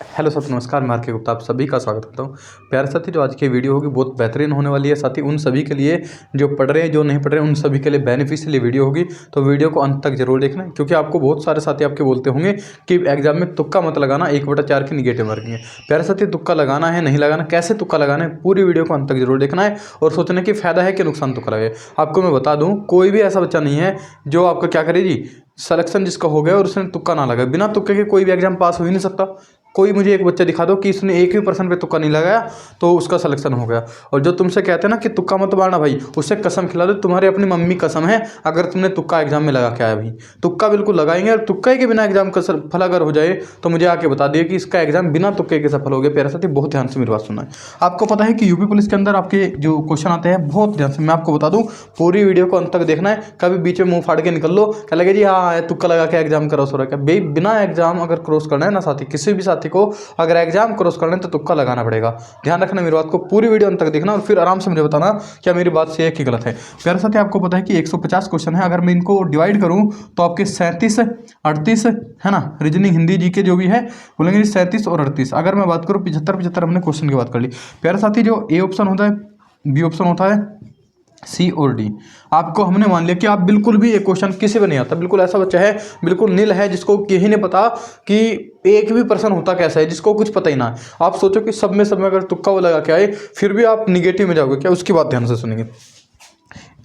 Hello साथी, नमस्कार। मैं आर.के. गुप्ता आप सभी का स्वागत करता हूँ। प्यारे साथी, जो आज की वीडियो होगी बहुत बेहतरीन होने वाली है। साथी उन सभी के लिए जो पढ़ रहे हैं, जो नहीं पढ़ रहे हैं, उन सभी के लिए बेनिफिशियल वीडियो होगी। तो वीडियो को अंत तक जरूर देखना, क्योंकि आपको बहुत सारे साथी आपके बोलते होंगे कि एग्जाम में तुक्का मत लगाना, 1/4 की निगेटिव मार्किंग है। प्यारे साथी, तुक्का लगाना है नहीं लगाना, कैसे तुक्का लगाना है, पूरी वीडियो को अंत तक जरूर देखना है और सोचना कि फायदा है कि नुकसान तुक्का लगे। आपको मैं बता दूँ, कोई भी ऐसा बच्चा नहीं है जो आपका क्या करे जी, सिलेक्शन जिसका हो गया और उसने तुक्का ना लगाया। बिना तुक्के के कोई भी एग्जाम पास हो ही नहीं सकता। कोई मुझे एक बच्चा दिखा दो कि इसने एक ही पर्सन पे तुक्का नहीं लगाया तो उसका सिलेक्शन हो गया। और जो तुमसे कहते हैं ना कि तुक्का मत मारना भाई, उससे कसम खिला दो, तुम्हारी अपनी मम्मी कसम है, अगर तुमने तुक्का एग्जाम में लगा के आया भाई। तुक्का बिल्कुल लगाएंगे, और तुक्के के बिना एग्जाम का सफल अगर हो जाए तो मुझे आके बता दिए कि इसका एग्जाम बिना तुक्के के सफल हो गया। प्यारे साथी, बहुत ध्यान से मेरी बात सुनना है। आपको पता है कि यूपी पुलिस के अंदर आपके जो क्वेश्चन आते हैं, बहुत ध्यान से मैं आपको बता दूं, पूरी वीडियो को अंत तक देखना है। कभी बीच में मुंह फाड़ के निकल लो, क्या लगे जी हाँ तुक्का लगा के एग्जाम क्रॉस हो रहा है। भाई बिना एग्जाम अगर क्रॉस करना है ना साथी, किसी भी साथी को अगर एग्जाम क्रॉस करना है तो तुक्का लगाना पड़ेगा। ध्यान रखना मेरी बात को, पूरी वीडियो अंत तक देखना और फिर आराम से मुझे बताना क्या मेरी बात सही है कि गलत है। प्यारे साथी, आपको पता है कि 150 क्वेश्चन है। अगर मैं इनको डिवाइड करूं तो आपके 37, 38 है ना, रीजनिंग हिंदी जीके जो भी है बोलेंगे 37 और 38। अगर मैं बात करूं 75 हमने क्वेश्चन की बात कर ली। प्यारे साथी, जो ए ऑप्शन होता है, बी ऑप्शन होता है, सी और डी। आपको हमने मान लिया कि आप बिल्कुल भी एक क्वेश्चन किसी भी नहीं आता, बिल्कुल ऐसा बच्चा है, बिल्कुल नील है, जिसको यही नहीं पता कि एक भी पर्सन होता कैसा है, जिसको कुछ पता ही ना है। आप सोचो कि सब में अगर तुक्का वो लगा के आए फिर भी आप निगेटिव में जाओगे क्या? उसकी बात ध्यान से सुनेंगे।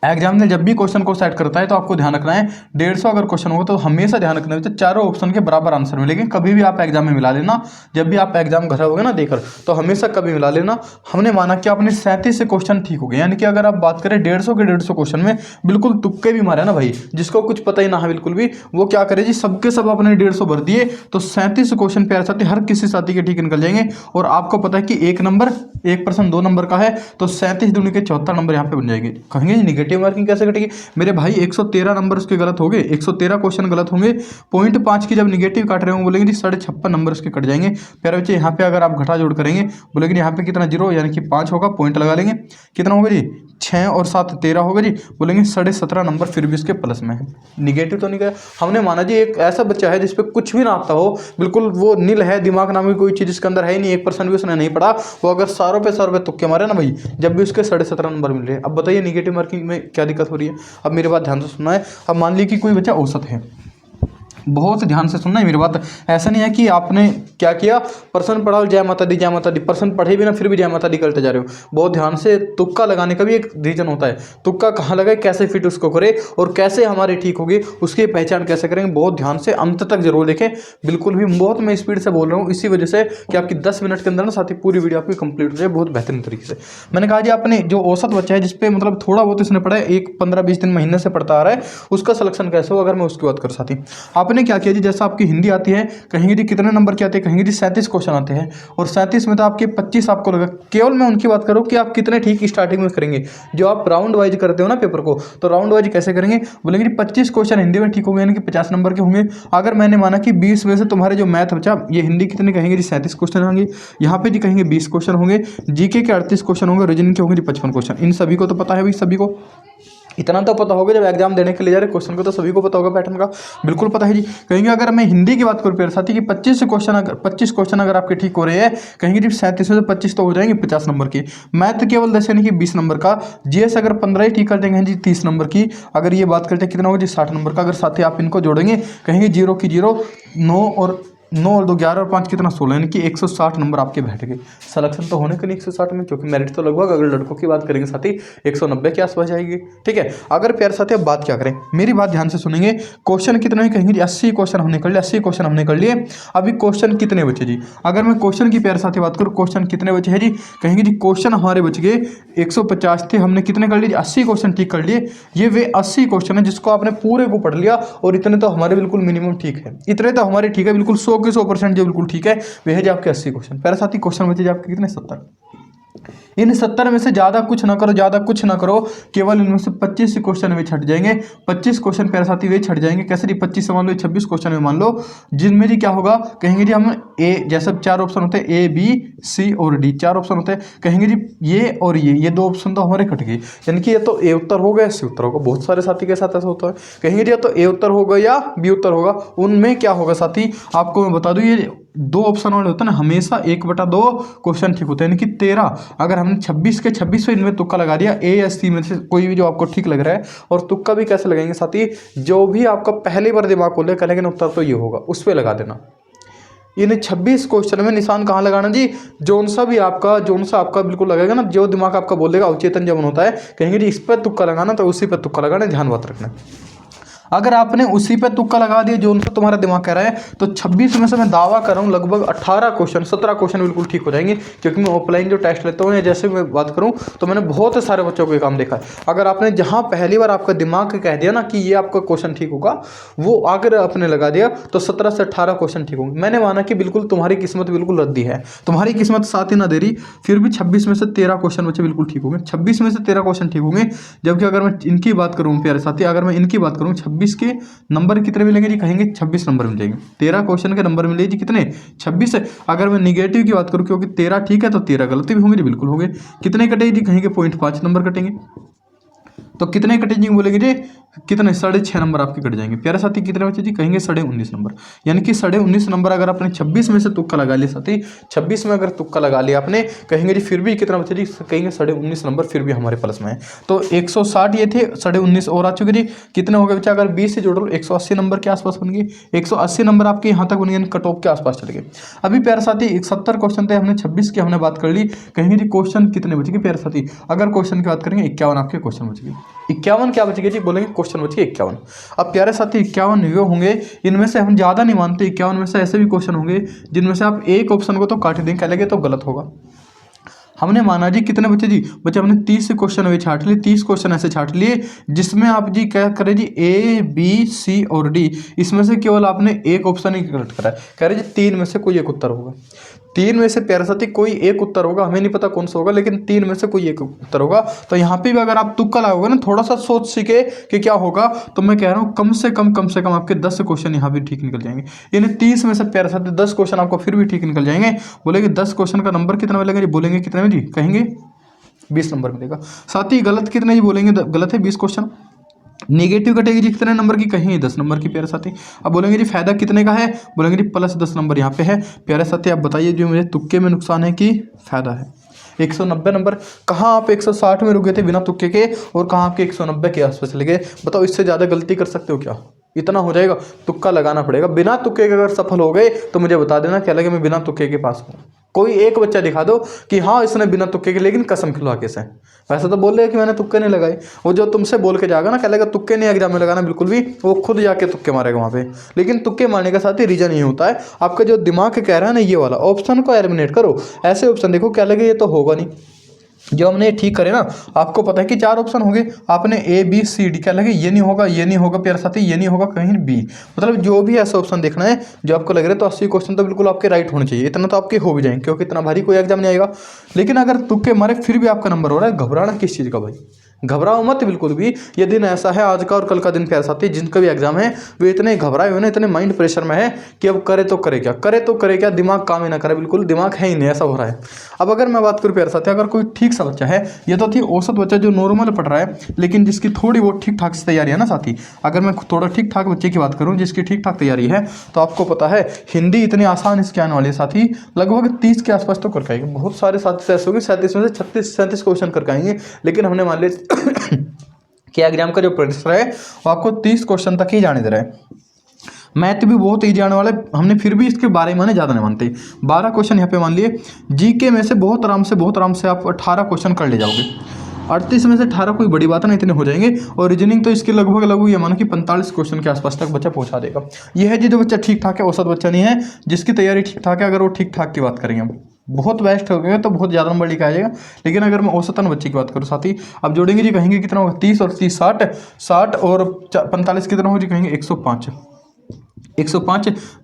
एग्जाम में जब भी क्वेश्चन को सेट करता है तो आपको ध्यान रखना है, 150 अगर क्वेश्चन होगा तो हमेशा ध्यान रखना है तो चारों ऑप्शन के बराबर आंसर मिलेंगे। कभी भी आप एग्जाम में मिला लेना, जब भी आप एग्जाम घर होगे ना देकर, तो हमेशा कभी मिला लेना। हमने माना कि आपने 37 से क्वेश्चन ठीक हो गए, यानी कि अगर आप बात करें 150 के 150 क्वेश्चन में बिल्कुल तुक्के भी मारे ना भाई, जिसको कुछ पता ही ना है बिल्कुल भी, वो क्या करे जी, सबके सब अपने 150 भर दिए तो 37 क्वेश्चन प्यारे साथी हर किसी साथी के ठीक निकल जाएंगे। और आपको पता है कि एक पर्सन 2 नंबर का है तो 37 दूनी के 74 नंबर यहाँ पे बन जाएंगे। कहेंगे निगेटिव मार्किंग कैसे घटेगी? मेरे भाई 113 नंबर उसके गलत हो गए, 113 क्वेश्चन गलत होंगे, 0.5 की जब निगेटिव काट रहे हो बोलेंगे जी 56.5 नंबर उसके कट जाएंगे। प्यारे बच्चे, यहाँ पे अगर आप घटा जोड़ करेंगे बोलेंगे यहाँ पे कितना, 0 यानी कि 5 होगा, पॉइंट लगा लेंगे, कितना होगा जी 6 और 7 13 होगा जी, बोलेंगे 17.5 नंबर फिर भी उसके प्लस में है। निगेटिव तो नहीं गया। हमने माना जी एक ऐसा बच्चा है जिसपे कुछ भी ना आता हो, बिल्कुल वो नील है, दिमाग नाम की कोई चीज़ इसके अंदर है ही नहीं, 1% भी उसने नहीं पढ़ा, वो अगर 100 रुपये तुक्के मारे ना भाई, जब भी उसके 17.5 नंबर मिल रहे हैं। अब बताइए निगेटिव मार्किंग में क्या दिक्कत हो रही है? अब मेरी बात ध्यान से सुनना है। अब मान लीजिए कि कोई बच्चा औसत है, बहुत ध्यान से सुनना है मेरी बात। ऐसा नहीं है कि आपने क्या किया, पर्सन पढ़ा जय माता दी जय माता दी, पर्सन पढ़े भी ना फिर भी जय माता दी करते जा रहे हो। बहुत ध्यान से, तुक्का लगाने का भी एक रीजन होता है, तुक्का कहाँ लगाए, कैसे फिट उसको करे और कैसे हमारी ठीक होगी, उसकी पहचान कैसे करेंगे। बहुत ध्यान से अंत तक जरूर देखें, बिल्कुल भी बहुत मैं स्पीड से बोल रहा हूँ इसी वजह से कि आपकी 10 मिनट के अंदर ना साथी पूरी वीडियो आपकी कंप्लीट हो जाए बहुत बेहतरीन तरीके से। मैंने कहा जी आपने जो औसत बच्चा है जिसपे मतलब थोड़ा बहुत इसने पढ़ा है, एक 15-20 दिन महीने से पढ़ता आ रहा है, उसका सिलेक्शन कैसे हो, अगर मैं उसकी बात करूँ साथी, आपने क्या किया जी, जैसा आपकी हिंदी आती है, कहेंगे जी कितने नंबर के आते हैं, कहेंगे जी 37 क्वेश्चन आते हैं और 37 में तो आपके 25 आपको लगा। केवल मैं उनकी बात करूँ कि आप कितने ठीक स्टार्टिंग में करेंगे, जो आप राउंड वाइज करते हो ना पेपर को, तो राउंड वाइज कैसे करेंगे, बोलेंगे जी 25 क्वेश्चन हिंदी में ठीक होंगे, यानी कि 50 नंबर के होंगे। अगर मैंने माना कि 20 में से तुम्हारे जो मैथ बचा, ये हिंदी कितने कहेंगे जी 37 क्वेश्चन होंगे, यहाँ पे जी कहेंगे 20 क्वेश्चन होंगे, जीके के 38 क्वेश्चन होंगे, रीजनिंग के होंगे जी 55 क्वेश्चन। इन सभी को तो पता है भाई, सभी को इतना तो पता होगा, जब एग्जाम देने के लिए जा रहे क्वेश्चन को तो सभी को पता होगा, पैटर्न का बिल्कुल पता है जी। कहेंगे अगर मैं हिंदी की बात करूँ प्यारे साथी कि 25 क्वेश्चन अगर आपके ठीक हो रहे हैं, कहेंगे जी 37 में से 25 तो हो जाएंगे 50 नंबर की। मैथ केवल 10 यानी कि 20 नंबर का। जीएस अगर 15 ही ठीक कर देंगे जी 30 नंबर की। अगर ये बात करते हैं कितना होगा जी 60 नंबर का। अगर साथी आप इनको जोड़ेंगे, कहेंगे 0 की 0, 9 और 2 11 और 5 कितना 16, यानी कि 160 नंबर आपके बैठ गए। सिलेक्शन तो होने के नहीं 160 में, क्योंकि मेरिट तो लगभग अगर लड़कों की बात करेंगे साथी 190 के आसपास जाएगी। ठीक है, अगर प्यारे साथी अब बात क्या करें, मेरी बात ध्यान से सुनेंगे। क्वेश्चन कितने कहेंगे जी 80 क्वेश्चन हमने कर लिए, 80 क्वेश्चन हमने कर लिए। अभी क्वेश्चन कितने बचे जी, अगर मैं क्वेश्चन की प्यारे साथी बात करूँ, क्वेश्चन कितने बचे हैं जी, कहेंगे जी क्वेश्चन हमारे बच गए 150 थे, हमने कितने कर लिए, 80 क्वेश्चन ठीक कर लिए। ये वे 80 क्वेश्चन है जिसको आपने पूरे को पढ़ लिया, और इतने तो हमारे बिल्कुल मिनिमम ठीक है, इतने तो हमारे ठीक है बिल्कुल 100 के 100% जो बिल्कुल ठीक है, वह है जो आपके 80 क्वेश्चन। प्यारे साथी क्वेश्चन बचे आपके कितने, 70। इन 70 में से ज़्यादा कुछ ना करो, ज़्यादा कुछ ना करो, केवल इनमें से 25 क्वेश्चन वे छट जाएंगे। 25 क्वेश्चन प्यारे साथी वे छट जाएंगे। कैसे जी 25 से मान लो 26 क्वेश्चन में मान लो, जिनमें जी क्या होगा, कहेंगे जी हम ए, जैसे 4 ऑप्शन होते हैं ए बी सी और डी, 4 ऑप्शन होते हैं, कहेंगे जी ये और ये 2 ऑप्शन तो हमारे कट गए, यानी कि ये तो ए उत्तर होगा, सी उत्तर होगा। बहुत सारे साथी के साथ ऐसा होता है, कहेंगे जी या तो ए उत्तर होगा या बी उत्तर होगा। उनमें क्या होगा साथी, आपको मैं बता दूं, ये दो ऑप्शन वाले होते हैं ना, हमेशा 1/2 क्वेश्चन ठीक होते हैं, यानी कि 13। अगर हमने 26 के 26 पे इनमें तुक्का लगा दिया, ए या सी में से कोई भी जो आपको ठीक लग रहा है। और तुक्का भी कैसे लगाएंगे साथी, जो भी आपका पहली बार दिमाग खोले कह लेकिन उत्तर तो ये होगा, उस पर लगा देना। इन 26 क्वेश्चन में निशान कहाँ लगाना जी, जोन सा आपका बिल्कुल लगेगा ना, जो दिमाग आपका बोलेगा अवचेतन जब होता है, कहेंगे जी इस पर तुक्का लगाना, तो उसी पर तुक्का लगाना, ध्यान बात रखना। अगर आपने उसी पे तुक्का लगा दिया जो उनसे तुम्हारा दिमाग कह रहा है, तो 26 में से मैं दावा कर रहा हूँ लगभग 17 क्वेश्चन बिल्कुल ठीक हो जाएंगे। क्योंकि मैं ऑफलाइन जो टेस्ट लेता हूँ, या जैसे मैं बात करूँ तो मैंने बहुत सारे बच्चों को ये काम देखा है। अगर आपने जहाँ पहली बार आपका दिमाग कह दिया ना कि ये आपका क्वेश्चन ठीक होगा, वो अगर आपने लगा दिया तो 17 से 18 क्वेश्चन ठीक होंगे। मैंने माना कि बिल्कुल तुम्हारी किस्मत बिल्कुल रद्दी है, तुम्हारी किस्मत साथ ही ना दे रही, फिर भी 26 में से 13 क्वेश्चन बच्चे बिल्कुल ठीक होंगे। 26 में से 13 क्वेश्चन ठीक होंगे। जबकि अगर मैं इनकी बात करूँ प्यारे साथी, अगर मैं इनकी बात करूँ 26 के नंबर कितने मिलेंगे जी, कहेंगे 26 नंबर मिल जाएंगे। 13 क्वेश्चन के नंबर मिले जी कितने, 26 है। अगर मैं निगेटिव की बात करूं, क्योंकि 13 ठीक है तो 13 गलती भी होंगे जी, बिल्कुल होंगे। कितने कटेंगे जी, कहेंगे 0.5 नंबर कटेंगे। तो कितने कटेंगे बोलेंगे जी, कितने 6.5 नंबर आपके कट जाएंगे। प्यारे साथी कितने बचे जी, कहेंगे 19.5 नंबर। यानी कि 19.5 नंबर अगर आपने 26 में से तुक्का लगा लिया साथी, 26 में अगर तुक्का लगा लिया आपने, कहेंगे जी फिर भी कितना बचे जी, कहेंगे 19.5 नंबर फिर भी हमारे प्लस में है। तो 160 ये थे, 19.5 और आ चुके जी। कितने हो गए बच्चा, अगर 20 से जोड़ लो 180 नंबर के आसपास बन गए। 180 नंबर आपके यहाँ तक बन गए, कट ऑफ के आसपास चले गए। अभी प्यारे साथी 71 क्वेश्चन थे, हमने 26 की हमने बात कर ली। कहेंगे जी क्वेश्चन कितने बचेंगे प्यारे साथी, अगर क्वेश्चन की बात करेंगे 51 आपके क्वेश्चन बचेंगे। 51 क्या बचेंगे जी, बोलेंगे क्वेश्चन बचेंगे 51। अब प्यारे साथी 51 वो होंगे, इनमें से हम ज़्यादा नहीं मानते, 51 में से ऐसे भी क्वेश्चन होंगे जिनमें से आप एक ऑप्शन को तो काट देंगे, कह लेंगे तो गलत होगा। हमने माना जी कितने बच्चे जी, बच्चे हमने 30 क्वेश्चन अभी छाट लिए, 30 क्वेश्चन ऐसे छाट लिए जिसमें आप जी क्या करें जी, ए बी सी और डी, इसमें से केवल आपने एक ऑप्शन ही करेक्ट करा है। कह रहे जी 3 में से कोई एक उत्तर होगा। 3 में से प्यारे साथी कोई एक उत्तर होगा, हमें नहीं पता कौन सा होगा, लेकिन 3 में से कोई एक उत्तर होगा। तो यहाँ पे भी अगर आप तुक्का लगाओगे ना, थोड़ा सा सोच सीखे कि क्या होगा, तो मैं कह रहा हूँ कम से कम आपके 10 क्वेश्चन यहाँ भी ठीक निकल जाएंगे। यानी 30 में से प्यारे साथी 10 क्वेश्चन आपको फिर भी ठीक निकल जाएंगे। बोलेंगे 10 क्वेश्चन का नंबर कितना मिलेगा जी, बोलेंगे कितने में जी, कहेंगे 20 नंबर मिलेगा। साथ ही गलत कितने जी, बोलेंगे गलत है 20 क्वेश्चन। नेगेटिव कटेगी जी कितने नंबर की, कहीं 10 नंबर की प्यारे साथी। अब बोलेंगे जी फायदा कितने का है, बोलेंगे जी +10 नंबर यहाँ पे है। प्यारे साथी आप बताइए जो मुझे तुक्के में नुकसान है कि फायदा है। 190 नंबर, कहाँ आप 160 में रुक गए थे बिना तुक्के के, और कहाँ आपके 190 के आसपास चले गए। बताओ इससे ज़्यादा गलती कर सकते हो क्या, इतना हो जाएगा, तुक्का लगाना पड़ेगा। बिना तुक्के के अगर सफल हो गए तो मुझे बता देना, क्या लगे मैं बिना तुक्के के पास हूँ। कोई एक बच्चा दिखा दो कि हाँ इसने बिना तुक्के के, लेकिन कसम खिलवा के से, वैसे तो बोल रहे कि मैंने तुक्के नहीं लगाए। वो जो तुमसे बोल के जाएगा ना, कह लेगा तुक्के नहीं एग्जाम में लगाना बिल्कुल भी, वो खुद जाके तुक्के मारेगा वहाँ पे। लेकिन तुक्के मारने का साथ ही रीजन ये होता है, आपका जो दिमाग कह रहा है ना, ये वाला ऑप्शन को एलिमिनेट करो। ऐसे ऑप्शन देखो, क्या लगे ये तो होगा नहीं। जो हमने ठीक करे ना, आपको पता है कि 4 ऑप्शन होंगे, आपने ए बी सी डी, क्या लगे ये नहीं होगा, ये नहीं होगा प्यारे साथी, ये नहीं होगा, कहीं बी। मतलब जो भी ऐसा ऑप्शन देखना है जो आपको लग रहा है, तो 80 क्वेश्चन तो बिल्कुल आपके राइट होने चाहिए। इतना तो आपके हो भी जाएंगे, क्योंकि इतना भारी कोई एग्जाम नहीं आएगा। लेकिन अगर तुक्के मारे फिर भी आपका नंबर हो रहा है, घबराना किस चीज़ का भाई, घबराओ मत बिल्कुल भी। ये दिन ऐसा है आज का और कल का दिन प्यारे साथी, जिनका भी एग्जाम है वे इतने घबराए हुए ना, इतने माइंड प्रेशर में है कि अब करे तो करे क्या, करे तो करे क्या, दिमाग काम ही ना करे, बिल्कुल दिमाग है ही नहीं, ऐसा हो रहा है। अब अगर मैं बात करूँ प्यारे साथी, अगर कोई ठीक सा बच्चा है, ये तो थी औसत बच्चा जो नॉर्मल पढ़ रहा है, लेकिन जिसकी थोड़ी बहुत ठीक ठाक से तैयारी है ना साथी, अगर मैं थोड़ा ठीक ठाक बच्चे की बात करूँ जिसकी ठीक ठाक तैयारी है, तो आपको पता है हिंदी इतनी आसान इसके आने वाली है साथी, लगभग 30 के आसपास तो कर पाएंगे। बहुत सारे साथी ऐसे होंगे 37 में से 36-37 क्वेश्चन कर पाएंगे, लेकिन हमने मान लिया कि एग्जाम का जो प्रेशर है वो आपको 30 क्वेश्चन तक ही जाने दे रहा है। मैथ भी बहुत ईजी आने वाला है, हमने फिर भी इसके बारे में ज़्यादा नहीं मानते। 12 क्वेश्चन यहाँ पे मान लिए। जीके में से बहुत आराम से आप 18 क्वेश्चन कर ले जाओगे। 38 में से 18 कोई बड़ी बात नहीं, इतने हो जाएंगे। और रीजनिंग तो इसके लगभग ये मानो कि 45 क्वेश्चन के आसपास तक बच्चा पहुँचा देगा। यह है जी जो बच्चा ठीक ठाक है, औसत बच्चा नहीं है, जिसकी तैयारी ठीक ठाक है। अगर वो ठीक ठाक की बात करेंगे हम, बहुत बेस्ट हो गए तो बहुत ज़्यादा नंबर लिखा आ जाएगा। लेकिन अगर मैं औसतन बच्चे की बात करूँ साथी, अब जोड़ेंगे जी, कहेंगे कितना होगा, 30 और 30 60 और 45 कितना होगा जी, कहेंगे 105।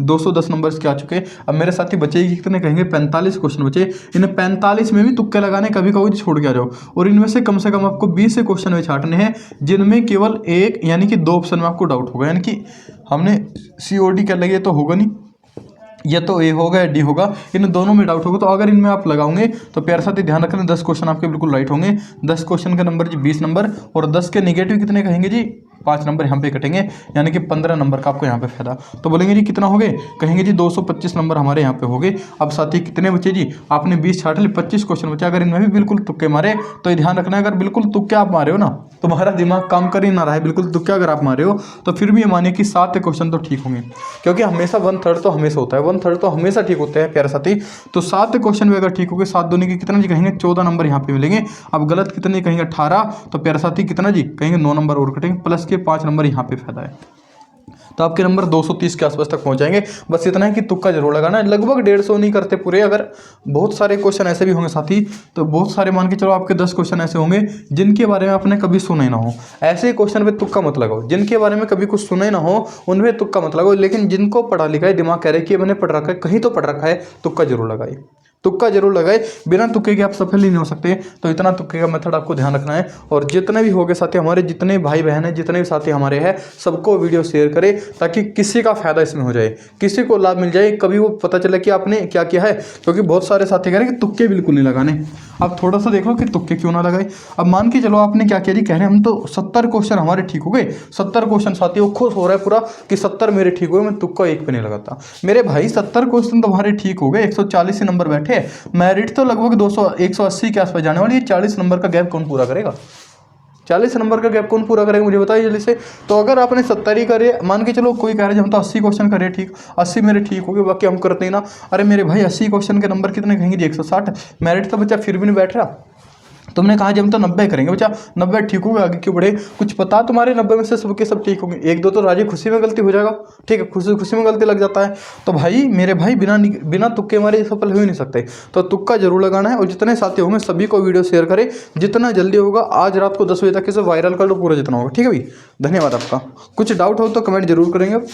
210 नंबर्स के आ चुके। अब मेरे साथी बचे कितने, कहेंगे 45 क्वेश्चन बचे। इन्हें 45 में भी तुक्के लगाने कभी कभी छोड़ के आ जाओ, और इनमें से कम आपको 20 से क्वेश्चन में छाटने हैं जिनमें केवल एक यानी कि 2 ऑप्शन में आपको डाउट होगा। यानी कि हमने COD क्या लगे तो होगा नहीं, या तो ए होगा या डी होगा, इन दोनों में डाउट होगा। तो अगर इनमें आप लगाओगे तो प्यारे साथी ध्यान रखना 10 क्वेश्चन आपके बिल्कुल राइट होंगे। 10 क्वेश्चन का नंबर जी 20 नंबर, और 10 के निगेटिव कितने कहेंगे जी, 5 नंबर यहाँ पे कटेंगे, यानी कि 15 नंबर का आपको यहाँ पे फायदा। तो बोलेंगे जी कितना हो गए, कहेंगे जी 225 नंबर हमारे यहाँ पे हो गए। अब साथ ही कितने बचे जी, आपने 20 छाट ली, 25 क्वेश्चन बचे। अगर इनमें भी बिल्कुल तुक्के मारे तो ये ध्यान रखना है, अगर बिल्कुल तुक्के आप मारे हो ना, तुम्हारा दिमाग काम कर ही ना रहा है, बिल्कुल तुक्के अगर आप मारे हो तो फिर भी ये मानिए कि 7 क्वेश्चन तो ठीक होंगे, क्योंकि हमेशा 1/3 तो हमेशा होता है, 1/3 तो हमेशा ठीक होते हैं प्यारे साथी। तो 7 क्वेश्चन भी अगर ठीक हो गए, 7 दूनी के कितना जी कहेंगे 14 नंबर यहाँ पे मिलेंगे। अब गलत कितने कहेंगे 18, तो प्यारे साथी कितना जी कहेंगे 9 नंबर और कटेंगे, प्लस के 5 नंबर यहाँ पे फायदा है। तो आपके नंबर 230 के आसपास तक पहुंच जाएंगे। बस इतना है कि तुक्का जरूर लगाना है, लगभग 150 नहीं करते पूरे। अगर बहुत सारे क्वेश्चन ऐसे भी होंगे साथी, तो बहुत सारे मान के चलो आपके 10 क्वेश्चन ऐसे होंगे जिनके बारे में आपने कभी सुना ही ना हो, ऐसे क्वेश्चन पे तुक्का मत लगाओ। जिनके बारे में कभी कुछ सुना ही ना हो उनपे तुक्का मत लगाओ, लेकिन जिनको पढ़ा लिखा है, दिमाग कह रहे कि मैंने पढ़ रखा है, कहीं तो पढ़ रखा है, तुक्का जरूर लगाए, तुक्का जरूर लगाए। बिना तुक्के के आप सफल ही नहीं हो सकते। तो इतना तुक्के का मेथड आपको ध्यान रखना है। और जितने भी हो गए साथी हमारे, जितने भाई बहन हैं, जितने भी साथी हमारे हैं, सबको वीडियो शेयर करें ताकि किसी का फायदा इसमें हो जाए, किसी को लाभ मिल जाए, कभी वो पता चले कि आपने क्या किया है। क्योंकि बहुत सारे साथी कह रहे हैं कि तुक्के बिल्कुल नहीं लगाने। अब थोड़ा सा देख लो कि तुक्के क्यों ना लगाए। अब मान के चलो आपने क्या किया जी, कह रहे हैं हम तो 70 क्वेश्चन हमारे ठीक हो गए, 70 क्वेश्चन साथी वो खुश हो रहा है पूरा कि 70 मेरे ठीक हुए, मैं तुक्का एक पे नहीं लगाता। मेरे भाई 70 क्वेश्चन तुम्हारे ठीक हो गए, 140 ही नंबर बैठे, मेरिट तो लगभग 200 180 के आसपास जाने वाली है। 40 नंबर का गैप कौन पूरा करेगा, 40 नंबर का गैप कौन पूरा करेगा, मुझे बताइए जल्दी से। तो अगर आपने 70 ही करे, मान के चलो कोई कह रहे हैं हम तो 80 क्वेश्चन करे ठीक, 80 मेरे ठीक हो गए, बाकी हम करते ही ना। अरे मेरे भाई 80 क्वेश्चन के नंबर कितने कहेंगे जी 160, मेरिट तो बच्चा फिर भी नहीं बैठ रहा। तुमने कहा जी हम तो 90 करेंगे, बच्चा 90 ठीक होगा, आगे क्यों बढ़े। कुछ पता तुम्हारे 90 में से सबके सब ठीक होंगे, 1-2 तो राजी खुशी में गलती हो जाएगा, ठीक है, खुशी खुशी में गलती लग जाता है। तो भाई मेरे भाई बिना तुक्के मारे सफल हो ही नहीं सकते। तो तुक्का जरूर लगाना है। और जितने साथी होंगे सभी को वीडियो शेयर करें, जितना जल्दी होगा आज रात को 10 बजे तक इसे वायरल कर लो पूरा जितना होगा, ठीक है भाई। धन्यवाद आपका। कुछ डाउट हो तो कमेंट जरूर करेंगे।